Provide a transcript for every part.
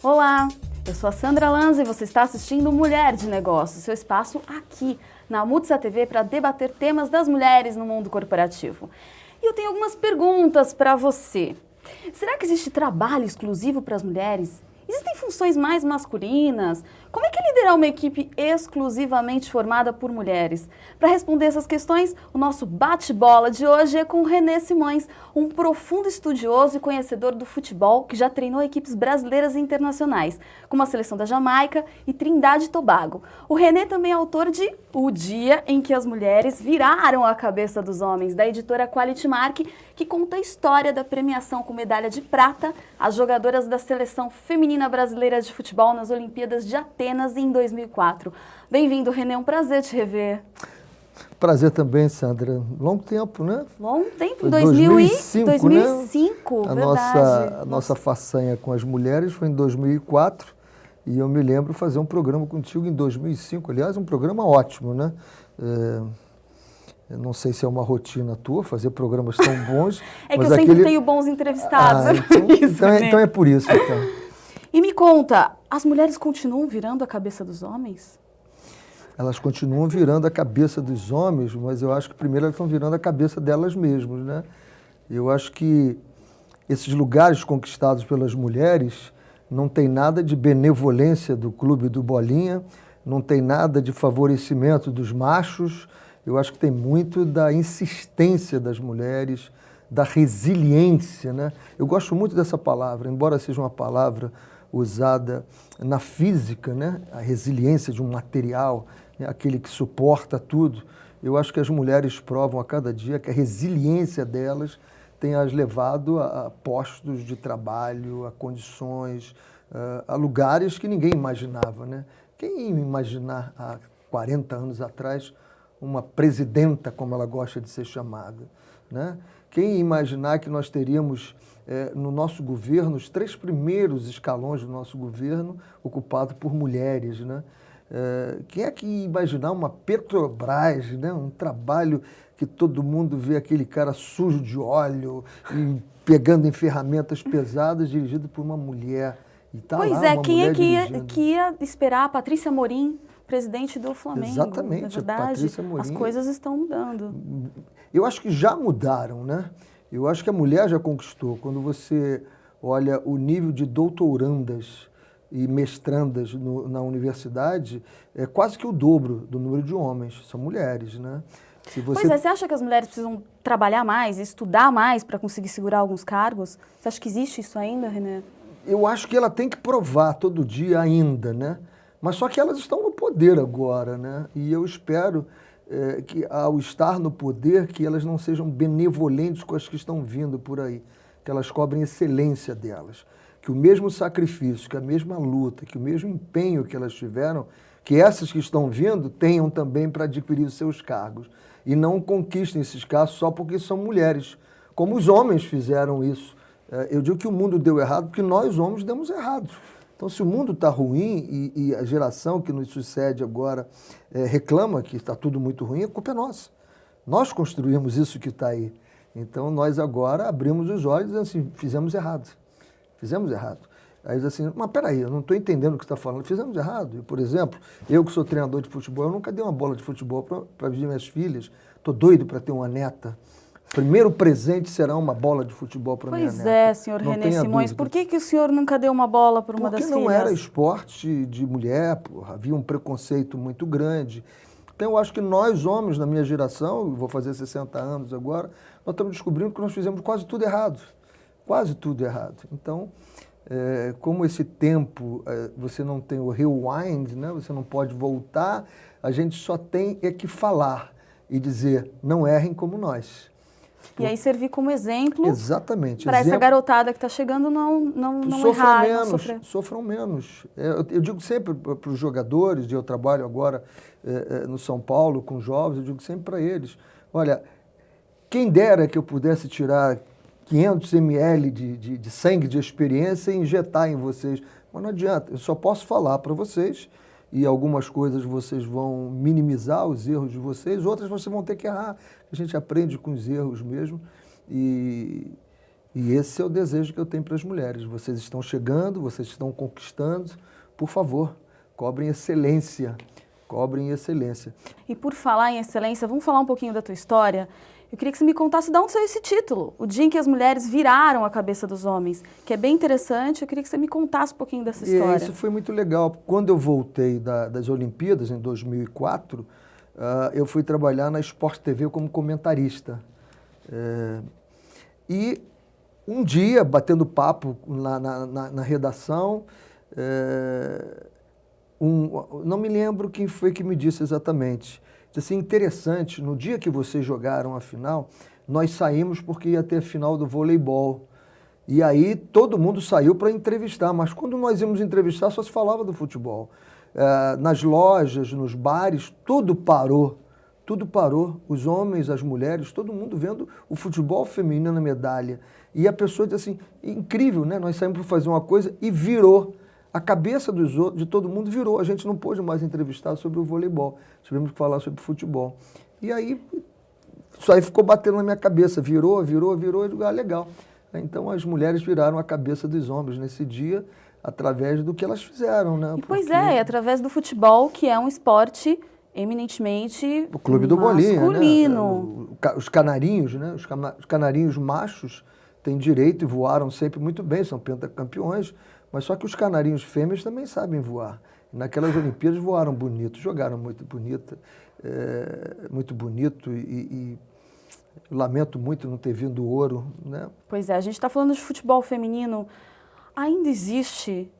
Olá, eu sou a Sandra Lanza e você está assistindo Mulher de Negócios, seu espaço aqui na Mutsa TV para debater temas das mulheres no mundo corporativo. E eu tenho algumas perguntas para você. Será que existe trabalho exclusivo para as mulheres? Existem funções mais masculinas? Como é que é liderar uma equipe exclusivamente formada por mulheres? Para responder essas questões, o nosso bate-bola de hoje é com René Simões, um profundo estudioso e conhecedor do futebol que já treinou equipes brasileiras e internacionais, como a seleção da Jamaica e Trindade e Tobago. O René também é autor de O Dia em que as Mulheres Viraram a Cabeça dos Homens, da editora Quality Mark, que conta a história da premiação com medalha de prata às jogadoras da seleção feminina brasileira de futebol nas Olimpíadas de Atenas em 2004. Bem-vindo, René, um prazer te rever. Prazer também, Sandra. Longo tempo, né? Longo tempo, foi 2005, né? Verdade. A nossa façanha com as mulheres foi em 2004 e eu me lembro fazer um programa contigo em 2005. Aliás, um programa ótimo, né? Eu não sei se é uma rotina tua fazer programas tão bons. É que eu sempre tenho bons entrevistados. Então é por isso, então. E me conta, as mulheres continuam virando a cabeça dos homens? Elas continuam virando a cabeça dos homens, mas eu acho que primeiro elas estão virando a cabeça delas mesmas, né? Eu acho que esses lugares conquistados pelas mulheres não tem nada de benevolência do clube do Bolinha, não tem nada de favorecimento dos machos. Eu acho que tem muito da insistência das mulheres, da resiliência, né? Eu gosto muito dessa palavra, embora seja uma palavra usada na física, né? A resiliência de um material, né? Aquele que suporta tudo. Eu acho que as mulheres provam a cada dia que a resiliência delas tem as levado a postos de trabalho, a condições, a lugares que ninguém imaginava, né? Quem ia imaginar há 40 anos atrás uma presidenta, como ela gosta de ser chamada, né? Quem ia imaginar que nós teríamos no nosso governo os 3 primeiros escalões do nosso governo ocupados por mulheres, né? Quem é que ia imaginar uma Petrobras, né? Um trabalho que todo mundo vê aquele cara sujo de óleo e pegando em ferramentas pesadas dirigido por uma mulher. E tá pois lá, é, uma quem é mulher que ia esperar a Patrícia Amorim, presidente do Flamengo? Exatamente, na verdade, Patrícia Amorim. As coisas estão mudando. Eu acho que já mudaram, né? Eu acho que a mulher já conquistou. Quando você olha o nível de doutorandas e mestrandas na universidade, é quase que o dobro do número de homens. São mulheres, né? Pois é, você acha que as mulheres precisam trabalhar mais, estudar mais para conseguir segurar alguns cargos? Você acha que existe isso ainda, René? Eu acho que ela tem que provar todo dia ainda, né? Mas só que elas estão no poder agora, né? E eu espero que ao estar no poder, que elas não sejam benevolentes com as que estão vindo por aí, que elas cobrem excelência delas, que o mesmo sacrifício, que a mesma luta, que o mesmo empenho que elas tiveram, que essas que estão vindo tenham também para adquirir os seus cargos e não conquistem esses cargos só porque são mulheres, como os homens fizeram isso. Eu digo que o mundo deu errado porque nós homens demos errado. Então, se o mundo está ruim e a geração que nos sucede agora reclama que está tudo muito ruim, a culpa é nossa. Nós construímos isso que está aí. Então, nós agora abrimos os olhos e dizemos assim, fizemos errado. Fizemos errado. Aí diz assim, mas peraí, eu não estou entendendo o que você está falando. Fizemos errado. Por exemplo, eu que sou treinador de futebol, eu nunca dei uma bola de futebol para as minhas filhas. Estou doido para ter uma neta. Primeiro presente será uma bola de futebol para minha neta. Pois é, senhor René Simões. Por que o senhor nunca deu uma bola para uma das filhas? Porque não era esporte de mulher, porra. Havia um preconceito muito grande. Então, eu acho que nós, homens, na minha geração, eu vou fazer 60 anos agora, nós estamos descobrindo que nós fizemos quase tudo errado. Quase tudo errado. Então, como esse tempo, você não tem o rewind, né? Você não pode voltar, a gente só tem que falar e dizer, não errem como nós. E aí servir como exemplo para essa garotada que está chegando não errar e não sofrer. Sofram menos. Eu digo sempre para os jogadores, eu trabalho agora no São Paulo com jovens, eu digo sempre para eles, olha, quem dera que eu pudesse tirar 500 ml de sangue de experiência e injetar em vocês, mas não adianta, eu só posso falar para vocês e algumas coisas vocês vão minimizar os erros de vocês, outras vocês vão ter que errar. A gente aprende com os erros mesmo e E esse é o desejo que eu tenho para as mulheres. Vocês estão chegando, vocês estão conquistando, por favor, cobrem excelência. Cobrem excelência. E por falar em excelência, vamos falar um pouquinho da tua história? Eu queria que você me contasse de onde saiu esse título, o dia em que as mulheres viraram a cabeça dos homens, que é bem interessante. Eu queria que você me contasse um pouquinho dessa história. Isso foi muito legal. Quando eu voltei das Olimpíadas, em 2004, eu fui trabalhar na Sport TV como comentarista. E um dia, batendo papo na redação, não me lembro quem foi que me disse exatamente. Disse assim, interessante, no dia que vocês jogaram a final, nós saímos porque ia ter a final do voleibol. E aí todo mundo saiu para entrevistar, mas quando nós íamos entrevistar só se falava do futebol. Nas lojas, nos bares, tudo parou. Tudo parou. Os homens, as mulheres, todo mundo vendo o futebol feminino na medalha. E a pessoa disse assim, incrível, né? Nós saímos para fazer uma coisa e virou. A cabeça de todo mundo virou. A gente não pôde mais entrevistar sobre o voleibol. Tivemos que falar sobre futebol. E aí, isso aí ficou batendo na minha cabeça. Virou. Eu digo, legal. Então, as mulheres viraram a cabeça dos homens nesse dia, através do que elas fizeram, né? Pois é, através do futebol, que é um esporte eminentemente o clube do masculino. Né? Os canarinhos, né? Os canarinhos machos têm direito e voaram sempre muito bem, são pentacampeões. Mas só que os canarinhos fêmeas também sabem voar. Naquelas Olimpíadas voaram bonito, jogaram muito bonito e lamento muito não ter vindo ouro, né? Pois é, a gente está falando de futebol feminino. Ainda existe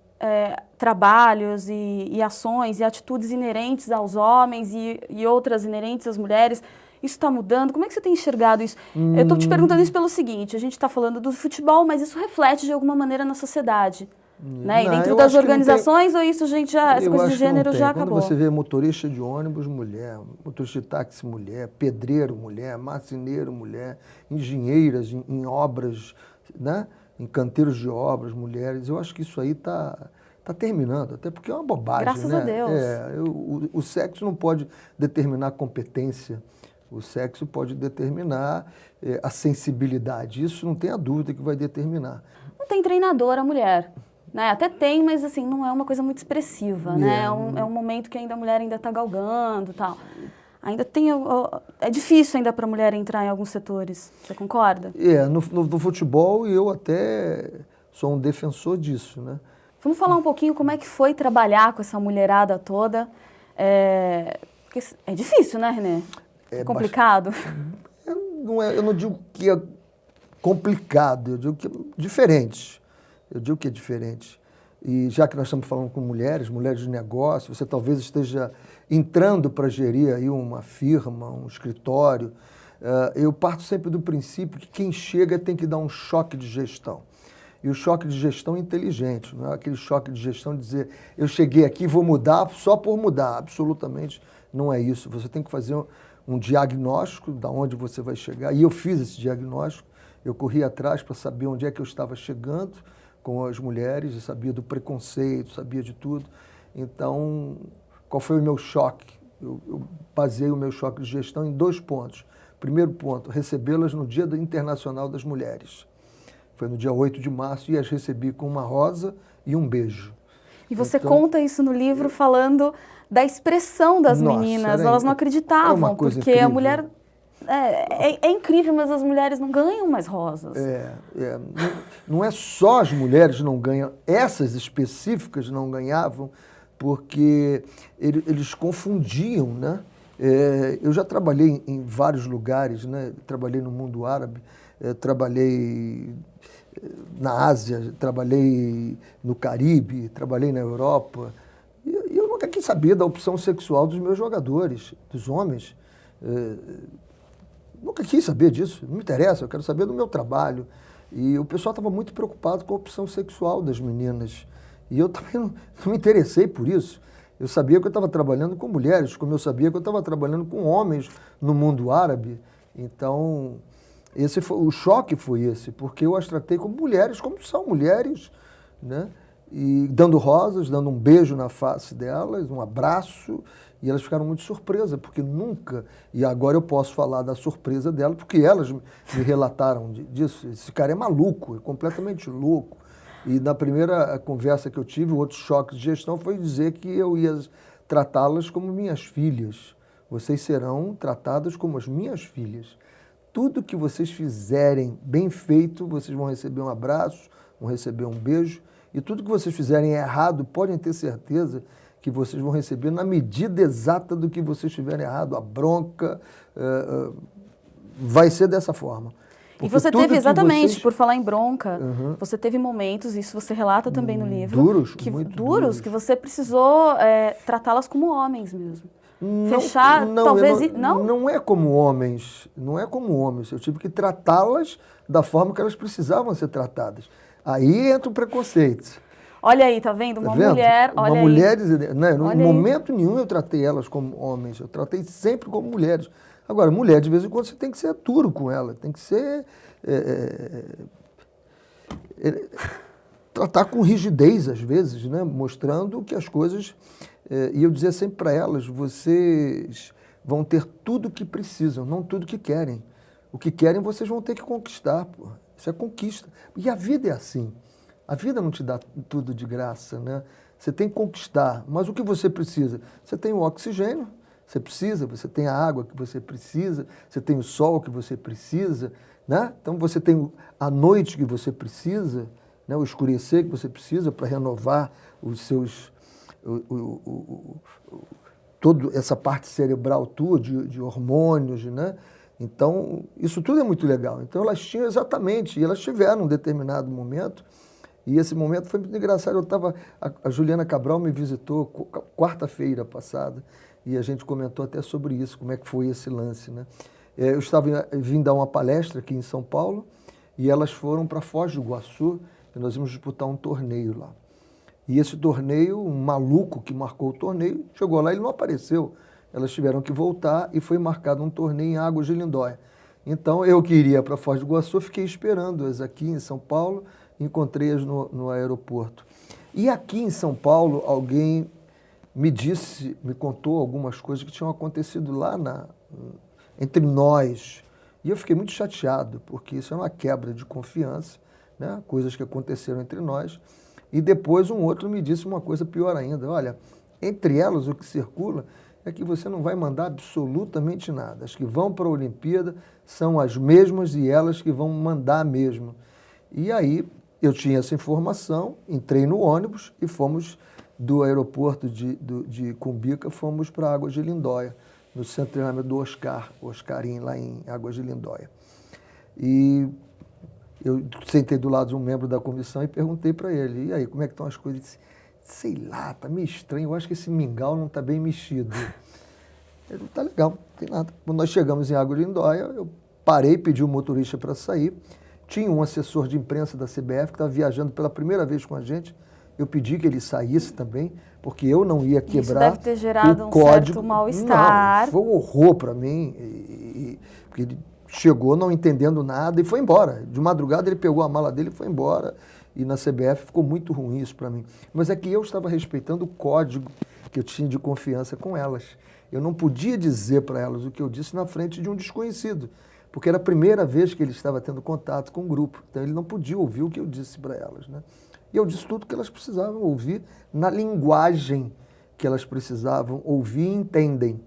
trabalhos e ações e atitudes inerentes aos homens e outras inerentes às mulheres. Isso está mudando? Como é que você tem enxergado isso? Eu estou te perguntando isso pelo seguinte, a gente está falando do futebol, mas isso reflete de alguma maneira na sociedade. Né? E dentro das organizações, ou isso, gente, já, essa coisa de gênero já acabou? Quando você vê motorista de ônibus, mulher, motorista de táxi, mulher, pedreiro, mulher, marceneiro, mulher, engenheiras em obras, né? Em canteiros de obras, mulheres, eu acho que isso aí está terminando, até porque é uma bobagem. Graças né? a Deus. O sexo não pode determinar competência, o sexo pode determinar a sensibilidade, isso não tem a dúvida que vai determinar. Não tem treinadora mulher. Né? Até tem, mas assim, não é uma coisa muito expressiva, né? É um momento que ainda a mulher ainda está galgando e tal. Ainda tem... É difícil ainda para a mulher entrar em alguns setores, você concorda? No futebol eu até sou um defensor disso, né? Vamos falar um pouquinho como é que foi trabalhar com essa mulherada toda. Porque é difícil, né, René? É complicado? Eu não digo que é complicado, eu digo que é diferente. Eu digo que é diferente. E já que nós estamos falando com mulheres de negócio, você talvez esteja entrando para gerir aí uma firma, um escritório. Eu parto sempre do princípio que quem chega tem que dar um choque de gestão. E o choque de gestão inteligente, não é aquele choque de gestão de dizer eu cheguei aqui e vou mudar só por mudar. Absolutamente não é isso. Você tem que fazer um diagnóstico de onde você vai chegar. E eu fiz esse diagnóstico. Eu corri atrás para saber onde é que eu estava chegando com as mulheres, eu sabia do preconceito, sabia de tudo. Então, qual foi o meu choque? Eu baseei o meu choque de gestão em 2 pontos. Primeiro ponto, recebê-las no Dia Internacional das Mulheres. Foi no dia 8 de março e as recebi com uma rosa e um beijo. E você conta isso no livro falando da expressão das meninas. Elas não acreditavam, porque incrível. A mulher... É incrível, mas as mulheres não ganham mais rosas. Não é só as mulheres não ganham, essas específicas não ganhavam, porque eles confundiam, né? Eu já trabalhei em vários lugares, né? Trabalhei no mundo árabe, trabalhei na Ásia, trabalhei no Caribe, trabalhei na Europa. E eu nunca quis saber da opção sexual dos meus jogadores, dos homens. Nunca quis saber disso, não me interessa, eu quero saber do meu trabalho. E o pessoal estava muito preocupado com a opção sexual das meninas. E eu também não me interessei por isso. Eu sabia que eu estava trabalhando com mulheres, como eu sabia que eu estava trabalhando com homens no mundo árabe. Então, o choque foi esse, porque eu as tratei como mulheres, como são mulheres, né? e dando rosas, dando um beijo na face delas, um abraço, e elas ficaram muito surpresas, porque nunca, e agora eu posso falar da surpresa delas, porque elas me relataram disso, esse cara é maluco, é completamente louco. E na primeira conversa que eu tive, o outro choque de gestão foi dizer que eu ia tratá-las como minhas filhas. Vocês serão tratadas como as minhas filhas. Tudo que vocês fizerem bem feito, vocês vão receber um abraço, vão receber um beijo. E tudo que vocês fizerem errado, podem ter certeza que vocês vão receber na medida exata do que vocês tiverem errado. A bronca vai ser dessa forma. E você teve exatamente, por falar em bronca, você teve momentos, isso você relata também no livro, muito duros, que você precisou tratá-las como homens mesmo. Fechar, talvez... Não é como homens, não é como homens. Eu tive que tratá-las da forma que elas precisavam ser tratadas. Aí entra o preconceito. Olha aí, tá vendo? Uma mulher, olha uma aí. mulher, né, em momento nenhum eu tratei elas como homens, eu tratei sempre como mulheres. Agora, mulher, de vez em quando, você tem que ser duro com ela, tem que ser... tratar com rigidez, às vezes, né, mostrando que as coisas... e eu dizia sempre para elas, vocês vão ter tudo o que precisam, não tudo o que querem. O que querem vocês vão ter que conquistar, pô. Isso é conquista. E a vida é assim. A vida não te dá tudo de graça, né? Você tem que conquistar. Mas o que você precisa? Você tem o oxigênio, você precisa, você tem a água que você precisa, você tem o sol que você precisa, né? Então você tem a noite que você precisa, né? O escurecer que você precisa para renovar os seus... toda essa parte cerebral tua de hormônios, né? Então, isso tudo é muito legal. Então, elas tinham exatamente, e elas tiveram um determinado momento, e esse momento foi muito engraçado. A Juliana Cabral me visitou quarta-feira passada, e a gente comentou até sobre isso, como é que foi esse lance, né? Eu vim dar uma palestra aqui em São Paulo, e elas foram para Foz do Iguaçu, e nós íamos disputar um torneio lá. E esse torneio, um maluco que marcou o torneio, chegou lá e ele não apareceu. Elas tiveram que voltar e foi marcado um torneio em Águas de Lindóia. Então, eu que iria para Foz do Iguaçu, fiquei esperando-as aqui em São Paulo, encontrei-as no aeroporto. E aqui em São Paulo, alguém me contou algumas coisas que tinham acontecido lá entre nós. E eu fiquei muito chateado, porque isso é uma quebra de confiança, né? Coisas que aconteceram entre nós. E depois um outro me disse uma coisa pior ainda. Olha, entre elas o que circula é que você não vai mandar absolutamente nada. As que vão para a Olimpíada são as mesmas e elas que vão mandar mesmo. E aí eu tinha essa informação, entrei no ônibus e fomos do aeroporto de Cumbica, fomos para Águas de Lindóia, no centro de treinamento do Oscarim, lá em Águas de Lindóia. E eu sentei do lado de um membro da comissão e perguntei para ele, e aí, como é que estão as coisas? Ele disse, sei lá, tá meio estranho, eu acho que esse mingau não está bem mexido. Ele não tá legal, não tem nada. Quando nós chegamos em Águas de Lindóia, eu parei, pedi o motorista para sair, tinha um assessor de imprensa da CBF que estava viajando pela primeira vez com a gente, eu pedi que ele saísse também, porque eu não ia quebrar o código. Isso deve ter gerado um certo mal-estar. Não, foi um horror para mim, porque ele chegou não entendendo nada e foi embora. De madrugada ele pegou a mala dele e foi embora. E na CBF ficou muito ruim isso para mim. Mas é que eu estava respeitando o código que eu tinha de confiança com elas. Eu não podia dizer para elas o que eu disse na frente de um desconhecido, porque era a primeira vez que ele estava tendo contato com o grupo. Então ele não podia ouvir o que eu disse para elas, né? E eu disse tudo que elas precisavam ouvir na linguagem que elas precisavam ouvir e entendem.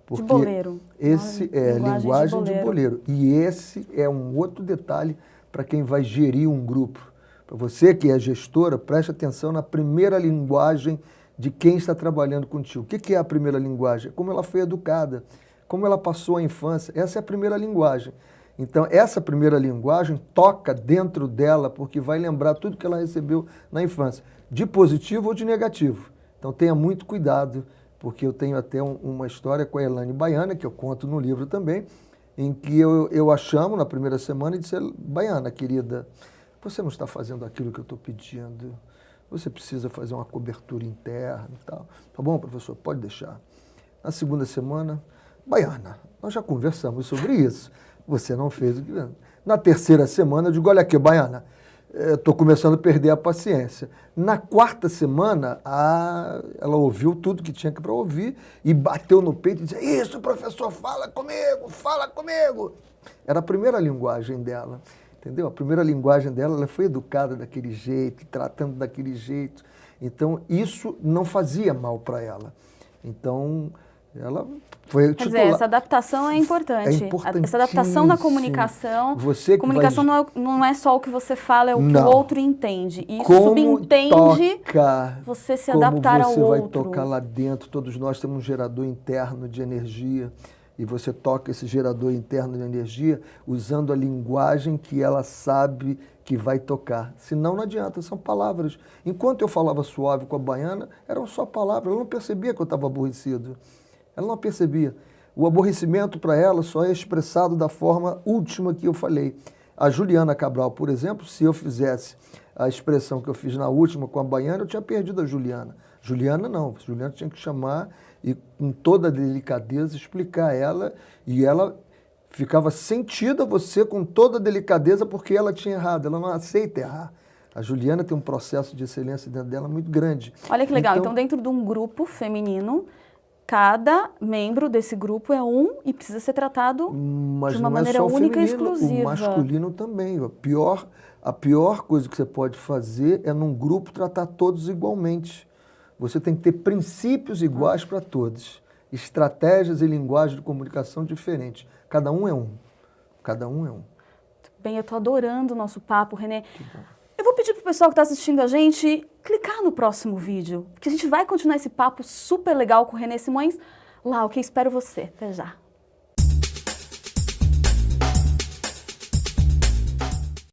Porque de boleiro. Esse é linguagem de boleiro. E esse é um outro detalhe para quem vai gerir um grupo. Para você que é gestora, preste atenção na primeira linguagem de quem está trabalhando contigo. O que é a primeira linguagem? Como ela foi educada, como ela passou a infância. Essa é a primeira linguagem. Então, essa primeira linguagem toca dentro dela, porque vai lembrar tudo que ela recebeu na infância, de positivo ou de negativo. Então, tenha muito cuidado, porque eu tenho até uma história com a Elane Baiana, que eu conto no livro também, em que eu a chamo na primeira semana e disse, Baiana, querida, você não está fazendo aquilo que eu estou pedindo, você precisa fazer uma cobertura interna e tal. Tá bom, professor? Pode deixar. Na segunda semana, Baiana, nós já conversamos sobre isso, você não fez o que... Na terceira semana, eu digo, olha aqui, Baiana, estou começando a perder a paciência. Na quarta semana, ela ouviu tudo que tinha para ouvir e bateu no peito e disse, isso, professor, fala comigo, fala comigo. Era a primeira linguagem dela, entendeu? A primeira linguagem dela, ela foi educada daquele jeito, tratando daquele jeito. Então, isso não fazia mal para ela. Então, ela foi Quer dizer, essa adaptação é importante. Essa adaptação na comunicação. Comunicação não é só o que você fala, é o que o outro entende. E isso subentende você se adaptar ao outro. Como você vai tocar lá dentro. Todos nós temos um gerador interno de energia. E você toca esse gerador interno de energia usando a linguagem que ela sabe que vai tocar. Senão não adianta, são palavras. Enquanto eu falava suave com a baiana, eram só palavras. Ela não percebia que eu estava aborrecido. Ela não percebia. O aborrecimento para ela só é expressado da forma última que eu falei. A Juliana Cabral, por exemplo, se eu fizesse a expressão que eu fiz na última com a baiana, eu tinha perdido a Juliana. Juliana não. Juliana tinha que chamar e com toda a delicadeza explicar ela, e ela ficava sentida você com toda a delicadeza porque ela tinha errado, ela não aceita errar. A Juliana tem um processo de excelência dentro dela muito grande. Olha que legal, então dentro de um grupo feminino, cada membro desse grupo é um e precisa ser tratado de uma maneira única e exclusiva. O masculino também. A pior coisa que você pode fazer é num grupo tratar todos igualmente. Você tem que ter princípios iguais para todos, estratégias e linguagem de comunicação diferentes. Cada um é um. Cada um é um. Bem, eu estou adorando o nosso papo, René. Eu vou pedir para o pessoal que está assistindo a gente clicar no próximo vídeo, porque a gente vai continuar esse papo super legal com o René Simões lá, ok? Espero você. Até já.